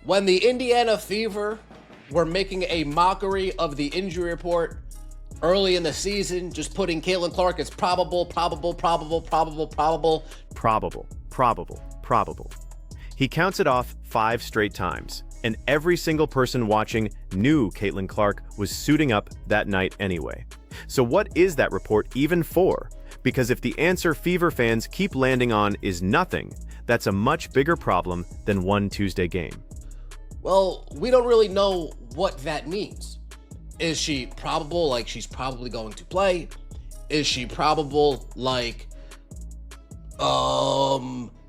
When the Indiana Fever were making a mockery of the injury report early in the season, just putting Caitlin Clark as probable. He counts it off 5 straight times, and every single person watching knew Caitlin Clark was suiting up that night anyway. So what is that report even for? Because if the answer Fever fans keep landing on is nothing, that's a much bigger problem than one Tuesday game. Well, we don't really know what that means. Is she probable, like she's probably going to play? Is she probable, like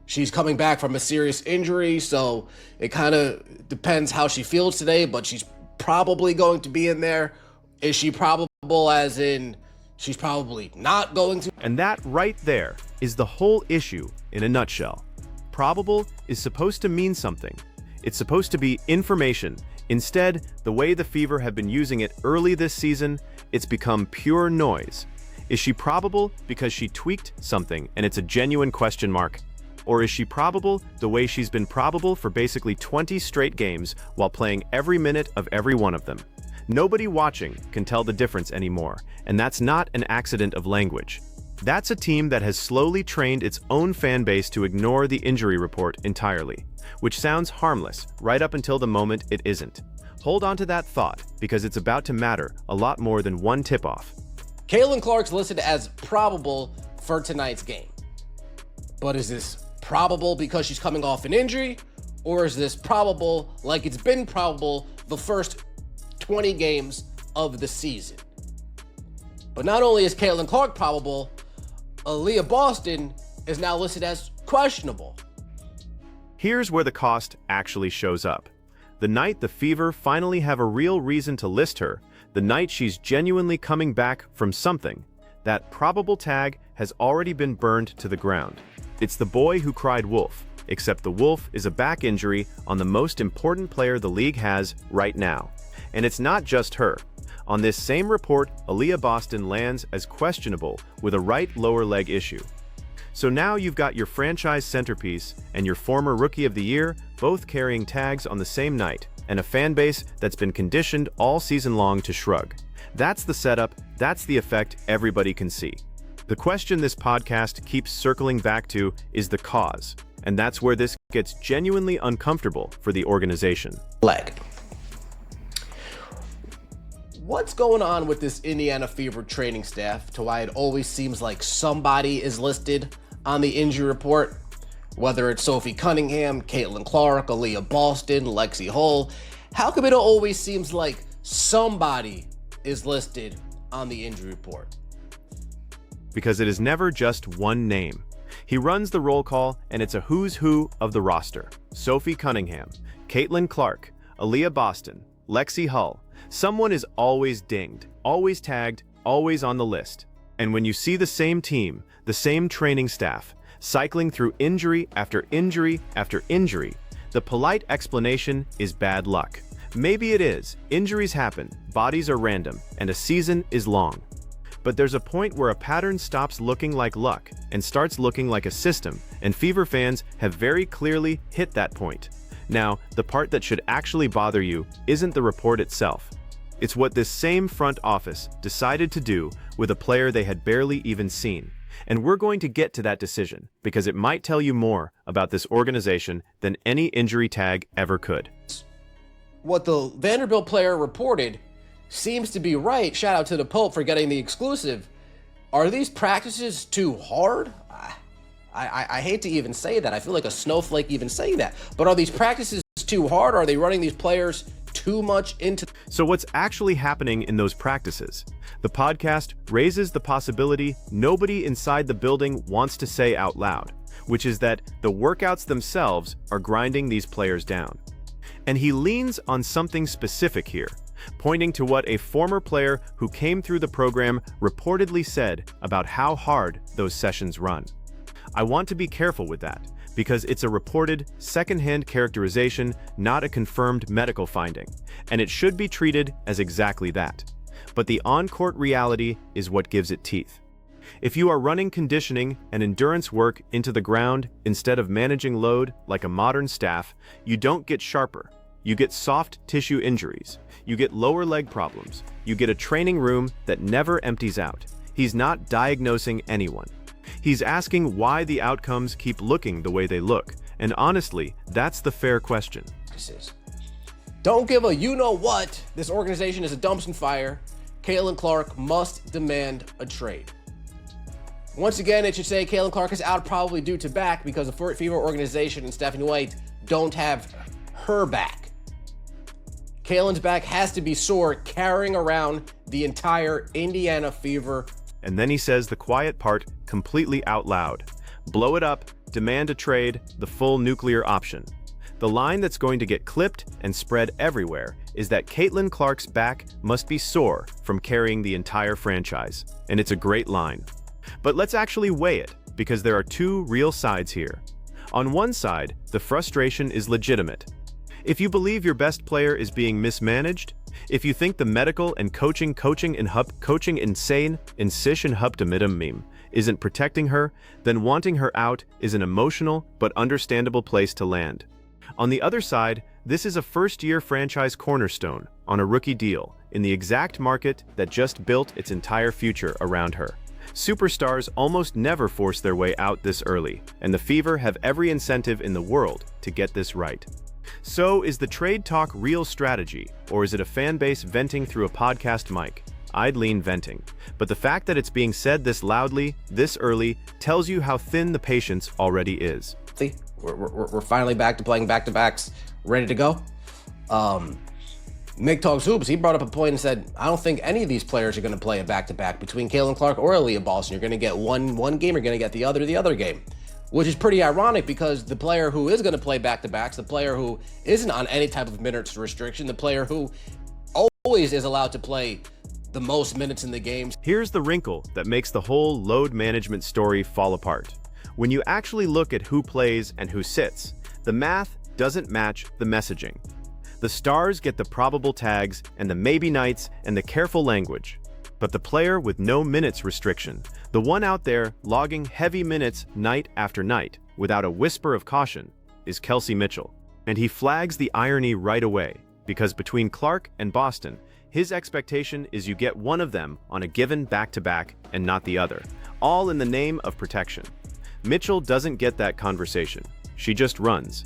she's coming back from a serious injury, so it kind of depends how she feels today, but she's probably going to be in there? Is she probable as in she's probably not going to? And that right there is the whole issue in a nutshell. Probable is supposed to mean something. It's supposed to be information. Instead, the way the Fever have been using it early this season, it's become pure noise. Is she probable because she tweaked something and it's a genuine question mark? Or is she probable the way she's been probable for basically 20 straight games while playing every minute of every one of them? Nobody watching can tell the difference anymore, and that's not an accident of language. That's a team that has slowly trained its own fan base to ignore the injury report entirely, which sounds harmless right up until the moment it isn't. Hold on to that thought, because it's about to matter a lot more than one tip-off. Caitlin Clark's listed as probable for tonight's game. But is this probable because she's coming off an injury? Or is this probable like it's been probable the first 20 games of the season? But not only is Caitlin Clark probable, Aliyah Boston is now listed as questionable. Here's where the cost actually shows up. The night the Fever finally have a real reason to list her, the night she's genuinely coming back from something, that probable tag has already been burned to the ground. It's the boy who cried wolf, except the wolf is a back injury on the most important player the league has right now. And it's not just her. On this same report, Aliyah Boston lands as questionable with a right lower leg issue. So now you've got your franchise centerpiece and your former Rookie of the Year both carrying tags on the same night, and a fan base that's been conditioned all season long to shrug. That's the setup, that's the effect everybody can see. The question this podcast keeps circling back to is the cause, and that's where this gets genuinely uncomfortable for the organization. What's going on with this Indiana Fever training staff to why it always seems like somebody is listed on the injury report? Whether it's Sophie Cunningham, Caitlin Clark, Aliyah Boston, Lexie Hull, how come it always seems like somebody is listed on the injury report? Because it is never just one name. He runs the roll call, and it's a who's who of the roster. Sophie Cunningham, Caitlin Clark, Aliyah Boston, Lexie Hull. Someone is always dinged, always tagged, always on the list. And when you see the same team, the same training staff, cycling through injury after injury after injury, the polite explanation is bad luck. Maybe it is. Injuries happen, bodies are random, and a season is long. But there's a point where a pattern stops looking like luck and starts looking like a system, and Fever fans have very clearly hit that point. Now, the part that should actually bother you isn't the report itself. It's what this same front office decided to do with a player they had barely even seen. And we're going to get to that decision because it might tell you more about this organization than any injury tag ever could. What the Vanderbilt player reported seems to be right. Shout out to the Pope for getting the exclusive. Are these practices too hard? I hate to even say that. I feel like a snowflake even saying that. But are these practices too hard? Are they running these players too much into? So what's actually happening in those practices? The podcast raises the possibility nobody inside the building wants to say out loud, which is that the workouts themselves are grinding these players down. And he leans on something specific here, pointing to what a former player who came through the program reportedly said about how hard those sessions run. I want to be careful with that, because it's a reported, second-hand characterization, not a confirmed medical finding, and it should be treated as exactly that. But the on-court reality is what gives it teeth. If you are running conditioning and endurance work into the ground instead of managing load like a modern staff, you don't get sharper, you get soft tissue injuries, you get lower leg problems, you get a training room that never empties out. He's not diagnosing anyone. He's asking why the outcomes keep looking the way they look. And honestly, that's the fair question. Don't give a you-know-what. This organization is a dumpster fire. Caitlin Clark must demand a trade. Once again, it should say Caitlin Clark is out probably due to back because the Fever organization and Stephanie White don't have her back. Caitlin's back has to be sore, carrying around the entire Indiana Fever. And then he says the quiet part completely out loud. Blow it up, demand a trade, the full nuclear option. The line that's going to get clipped and spread everywhere is that Caitlin Clark's back must be sore from carrying the entire franchise. And it's a great line. But let's actually weigh it, because there are two real sides here. On one side, the frustration is legitimate. If you believe your best player is being mismanaged, if you think the medical and coaching insane in sish and huptamidum meme isn't protecting her, then wanting her out is an emotional but understandable place to land. On the other side, this is a first-year franchise cornerstone on a rookie deal in the exact market that just built its entire future around her. Superstars almost never force their way out this early, and the Fever have every incentive in the world to get this right. So, is the trade talk real strategy, or is it a fan base venting through a podcast mic? I'd lean venting. But the fact that it's being said this loudly, this early, tells you how thin the patience already is. See, we're finally back to playing back-to-backs, ready to go. Mick Talks Hoops, he brought up a point and said, I don't think any of these players are going to play a back-to-back between Caitlin Clark or Aliyah Boston. You're going to get one game, you're going to get the other game. Which is pretty ironic because the player who is going to play back-to-backs, the player who isn't on any type of minutes restriction, the player who always is allowed to play the most minutes in the games. Here's the wrinkle that makes the whole load management story fall apart. When you actually look at who plays and who sits, the math doesn't match the messaging. The stars get the probable tags and the maybe nights and the careful language. But the player with no minutes restriction, the one out there logging heavy minutes night after night without a whisper of caution, is Kelsey Mitchell. And he flags the irony right away, because between Clark and Boston, his expectation is you get one of them on a given back-to-back and not the other, all in the name of protection. Mitchell doesn't get that conversation. She just runs.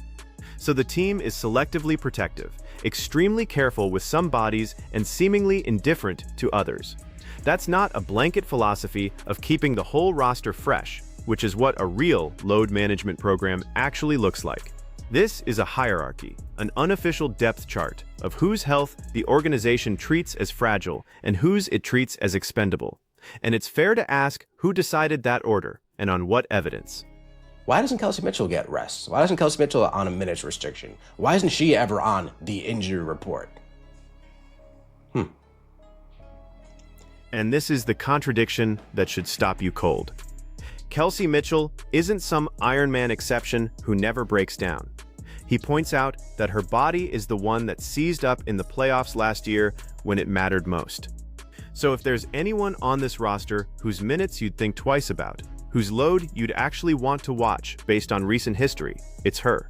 So the team is selectively protective, extremely careful with some bodies and seemingly indifferent to others. That's not a blanket philosophy of keeping the whole roster fresh, which is what a real load management program actually looks like. This is a hierarchy, an unofficial depth chart of whose health the organization treats as fragile and whose it treats as expendable. And it's fair to ask who decided that order and on what evidence. Why doesn't Kelsey Mitchell get rest? Why doesn't Kelsey Mitchell on a minutes restriction? Why isn't she ever on the injury report? And this is the contradiction that should stop you cold. Kelsey Mitchell isn't some Iron Man exception who never breaks down. He points out that her body is the one that seized up in the playoffs last year when it mattered most. So if there's anyone on this roster whose minutes you'd think twice about, whose load you'd actually want to watch based on recent history, it's her.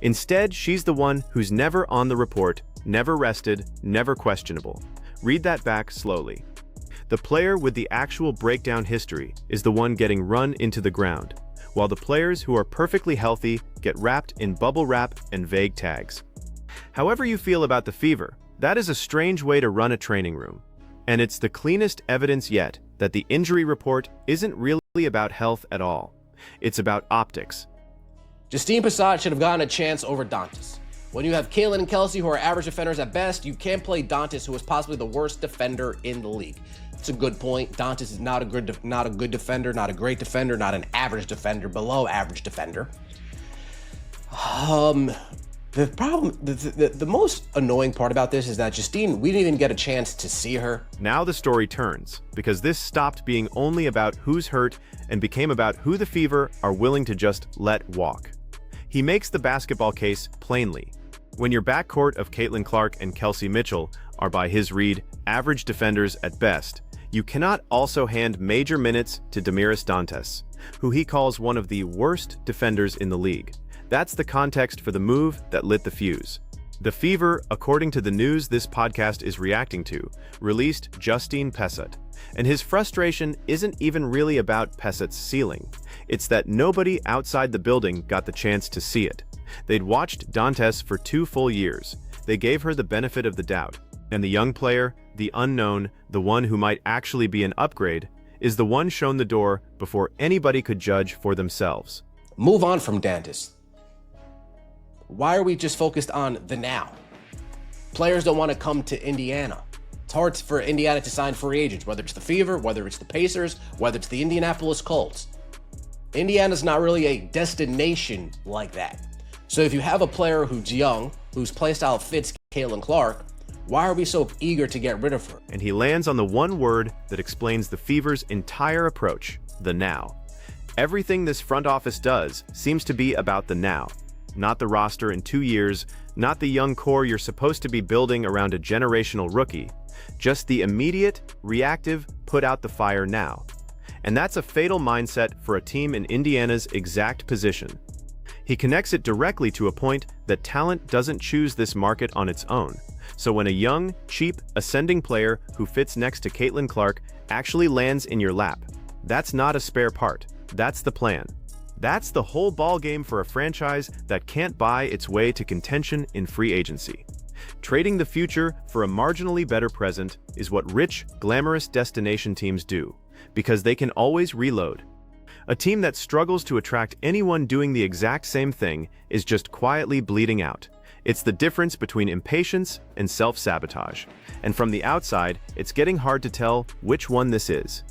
Instead, she's the one who's never on the report, never rested, never questionable. Read that back slowly. The player with the actual breakdown history is the one getting run into the ground, while the players who are perfectly healthy get wrapped in bubble wrap and vague tags. However you feel about the Fever, that is a strange way to run a training room. And it's the cleanest evidence yet that the injury report isn't really about health at all. It's about optics. Justine Passat should have gotten a chance over Dantas. When you have Caitlin and Kelsey, who are average defenders at best, you can't play Dantas, who is possibly the worst defender in the league. It's a good point. Dantas is not a good defender, not a great defender, not an average defender, below average defender. The problem, the most annoying part about this is that Justine, we didn't even get a chance to see her. Now the story turns, because this stopped being only about who's hurt and became about who the Fever are willing to just let walk. He makes the basketball case plainly. When your backcourt of Caitlin Clark and Kelsey Mitchell are, by his read, average defenders at best, you cannot also hand major minutes to Damiris Dantas, who he calls one of the worst defenders in the league. That's the context for the move that lit the fuse. The Fever, according to the news this podcast is reacting to, released Justine Pesset. And his frustration isn't even really about Pesset's ceiling. It's that nobody outside the building got the chance to see it. They'd watched Dantes for 2 full years. They gave her the benefit of the doubt. And the young player, the unknown, the one who might actually be an upgrade, is the one shown the door before anybody could judge for themselves. Move on from Dantes. Why are we just focused on the now? Players don't want to come to Indiana. It's hard for Indiana to sign free agents, whether it's the Fever, whether it's the Pacers, whether it's the Indianapolis Colts. Indiana's not really a destination like that. So if you have a player who's young, whose playstyle fits Caitlin Clark, why are we so eager to get rid of her? And he lands on the one word that explains the Fever's entire approach, the now. Everything this front office does seems to be about the now. Not the roster in 2 years, not the young core you're supposed to be building around a generational rookie. Just the immediate, reactive, put out the fire now. And that's a fatal mindset for a team in Indiana's exact position. He connects it directly to a point that talent doesn't choose this market on its own. So when a young, cheap, ascending player who fits next to Caitlin Clark actually lands in your lap, that's not a spare part. That's the plan. That's the whole ball game for a franchise that can't buy its way to contention in free agency. Trading the future for a marginally better present is what rich, glamorous destination teams do, because they can always reload. A team that struggles to attract anyone doing the exact same thing is just quietly bleeding out. It's the difference between impatience and self-sabotage. And from the outside, it's getting hard to tell which one this is.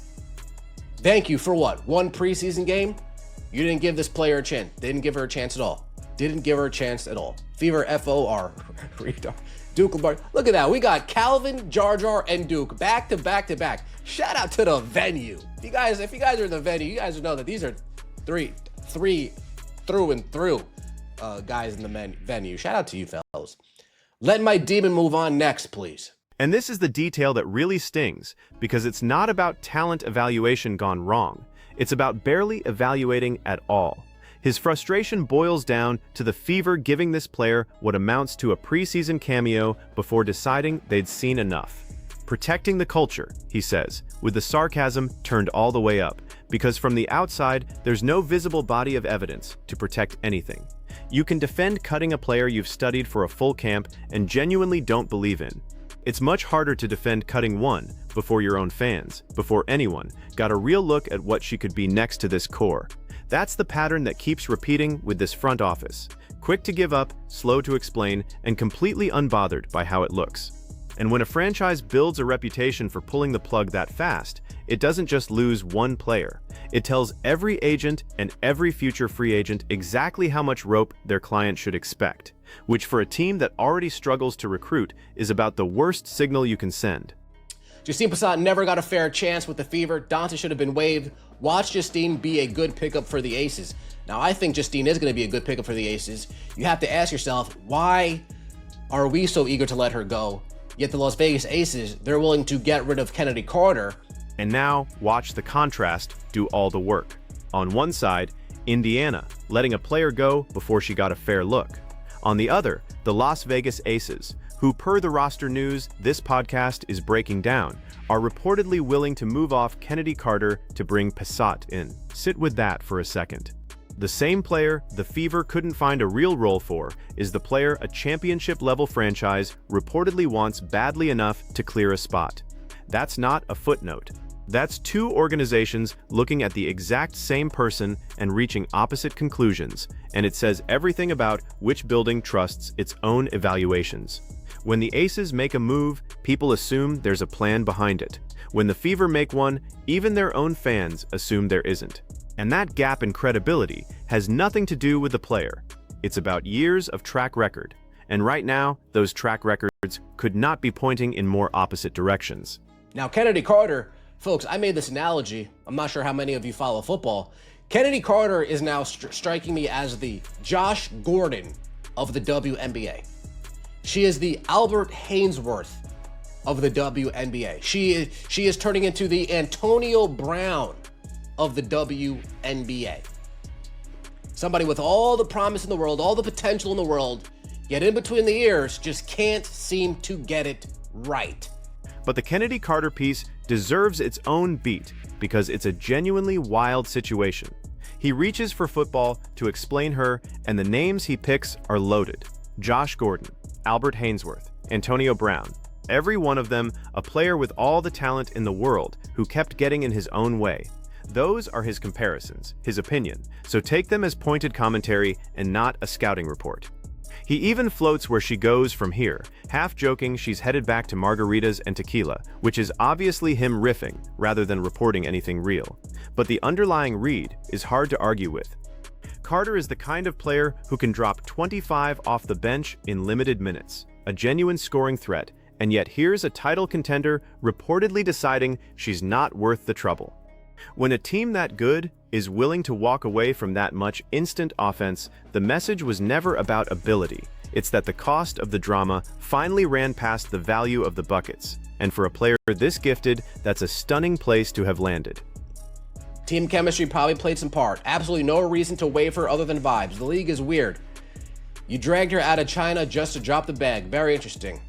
Thank you for what? One preseason game? You didn't give this player a chance. Didn't give her a chance at all. Didn't give her a chance at all. Fever FOR. Duke Lombardi. Look at that. We got Calvin, Jar Jar, and Duke back to back to back. Shout out to the venue. If you guys are in the venue, you guys know that these are three through and through guys in the venue. Shout out to you fellas. Let my demon move on next, please. And this is the detail that really stings, because it's not about talent evaluation gone wrong. It's about barely evaluating at all. His frustration boils down to the Fever giving this player what amounts to a preseason cameo before deciding they'd seen enough. Protecting the culture, he says, with the sarcasm turned all the way up, because from the outside, there's no visible body of evidence to protect anything. You can defend cutting a player you've studied for a full camp and genuinely don't believe in. It's much harder to defend cutting one before your own fans, before anyone, got a real look at what she could be next to this core. That's the pattern that keeps repeating with this front office. Quick to give up, slow to explain, and completely unbothered by how it looks. And when a franchise builds a reputation for pulling the plug that fast, it doesn't just lose one player. It tells every agent and every future free agent exactly how much rope their client should expect, which for a team that already struggles to recruit is about the worst signal you can send. Justine Pesset never got a fair chance with the Fever. Dante should have been waived. Watch Justine be a good pickup for the Aces. Now, I think Justine is going to be a good pickup for the Aces. You have to ask yourself, why are we so eager to let her go? Yet the Las Vegas Aces, they're willing to get rid of Kennedy Carter. And now, watch the contrast do all the work. On one side, Indiana, letting a player go before she got a fair look. On the other, the Las Vegas Aces, who per the roster news this podcast is breaking down, are reportedly willing to move off Kennedy Carter to bring Pesset in. Sit with that for a second. The same player the Fever couldn't find a real role for is the player a championship-level franchise reportedly wants badly enough to clear a spot. That's not a footnote. That's two organizations looking at the exact same person and reaching opposite conclusions, and it says everything about which building trusts its own evaluations. When the Aces make a move, people assume there's a plan behind it. When the Fever make one, even their own fans assume there isn't. And that gap in credibility has nothing to do with the player. It's about years of track record. And right now, those track records could not be pointing in more opposite directions. Now, Kennedy Carter, folks, I made this analogy. I'm not sure how many of you follow football. Kennedy Carter is now striking me as the Josh Gordon of the WNBA. She is the Albert Hainsworth of the WNBA. She is turning into the Antonio Brown of the WNBA. Somebody with all the promise in the world, all the potential in the world, yet in between the ears just can't seem to get it right. But the Kennedy Carter piece deserves its own beat because it's a genuinely wild situation. He reaches for football to explain her, and the names he picks are loaded. Josh Gordon, Albert Haynesworth, Antonio Brown. Every one of them a player with all the talent in the world who kept getting in his own way. Those are his comparisons, his opinion, so take them as pointed commentary and not a scouting report. He even floats where she goes from here, half joking she's headed back to margaritas and tequila, which is obviously him riffing rather than reporting anything real. But the underlying read is hard to argue with. Carter is the kind of player who can drop 25 off the bench in limited minutes, a genuine scoring threat, and yet here's a title contender reportedly deciding she's not worth the trouble. When a team that good is willing to walk away from that much instant offense, the message was never about ability. It's that the cost of the drama finally ran past the value of the buckets. And for a player this gifted, that's a stunning place to have landed. Team chemistry probably played some part. Absolutely no reason to waive her other than vibes. The league is weird. You dragged her out of China just to drop the bag. Very interesting.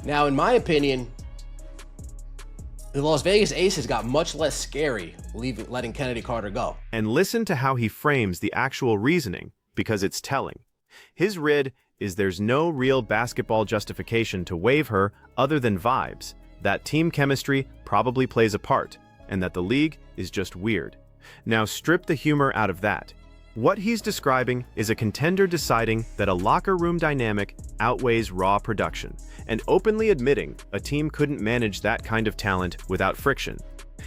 Now, in my opinion, the Las Vegas Aces got much less scary letting Kennedy Carter go. And listen to how he frames the actual reasoning, because it's telling. His rid is there's no real basketball justification to waive her other than vibes, that team chemistry probably plays a part, and that the league is just weird. Now strip the humor out of that. What he's describing is a contender deciding that a locker room dynamic outweighs raw production, and openly admitting a team couldn't manage that kind of talent without friction.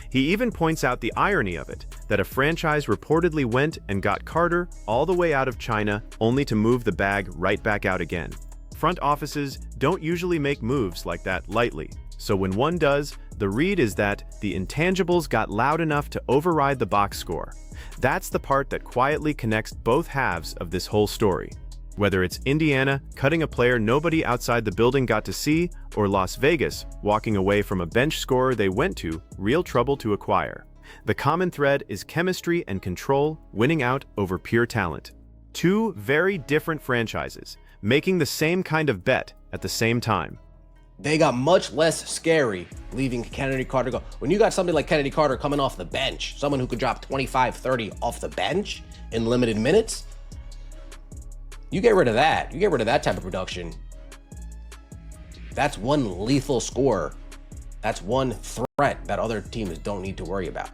He even points out the irony of it, that a franchise reportedly went and got Carter all the way out of China only to move the bag right back out again. Front offices don't usually make moves like that lightly, so when one does, the read is that the intangibles got loud enough to override the box score. That's the part that quietly connects both halves of this whole story. Whether it's Indiana cutting a player nobody outside the building got to see, or Las Vegas walking away from a bench scorer they went to real trouble to acquire. The common thread is chemistry and control winning out over pure talent. Two very different franchises, making the same kind of bet at the same time. They got much less scary leaving Kennedy Carter go. When you got somebody like Kennedy Carter coming off the bench, someone who could drop 25, 30 off the bench in limited minutes, you get rid of that. You get rid of that type of production. That's one lethal scorer. That's one threat that other teams don't need to worry about.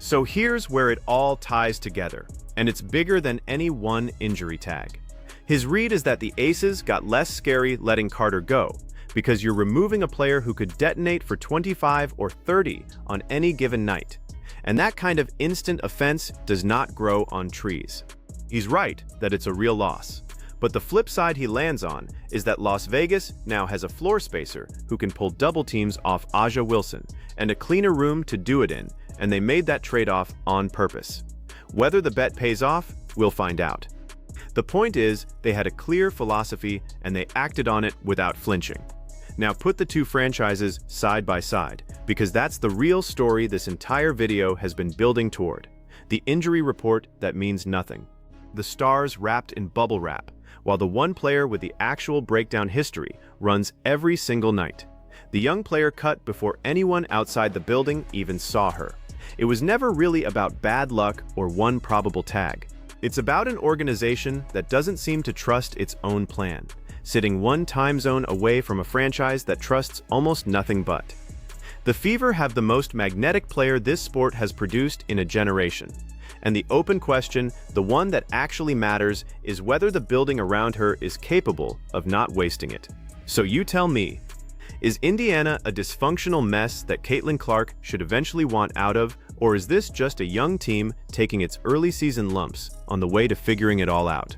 So here's where it all ties together, and it's bigger than any one injury tag. His read is that the Aces got less scary letting Carter go, because you're removing a player who could detonate for 25 or 30 on any given night. And that kind of instant offense does not grow on trees. He's right that it's a real loss. But the flip side he lands on is that Las Vegas now has a floor spacer who can pull double teams off Aja Wilson and a cleaner room to do it in, and they made that trade-off on purpose. Whether the bet pays off, we'll find out. The point is, they had a clear philosophy and they acted on it without flinching. Now put the two franchises side by side, because that's the real story this entire video has been building toward. The injury report that means nothing. The stars wrapped in bubble wrap, while the one player with the actual breakdown history runs every single night. The young player cut before anyone outside the building even saw her. It was never really about bad luck or one probable tag. It's about an organization that doesn't seem to trust its own plan, sitting one time zone away from a franchise that trusts almost nothing but. The Fever have the most magnetic player this sport has produced in a generation. And the open question, the one that actually matters, is whether the building around her is capable of not wasting it. So you tell me, is Indiana a dysfunctional mess that Caitlin Clark should eventually want out of, or is this just a young team taking its early season lumps on the way to figuring it all out?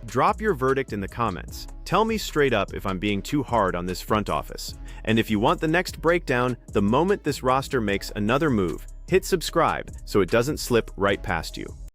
Drop your verdict in the comments. Tell me straight up if I'm being too hard on this front office. And if you want the next breakdown, the moment this roster makes another move, hit subscribe so it doesn't slip right past you.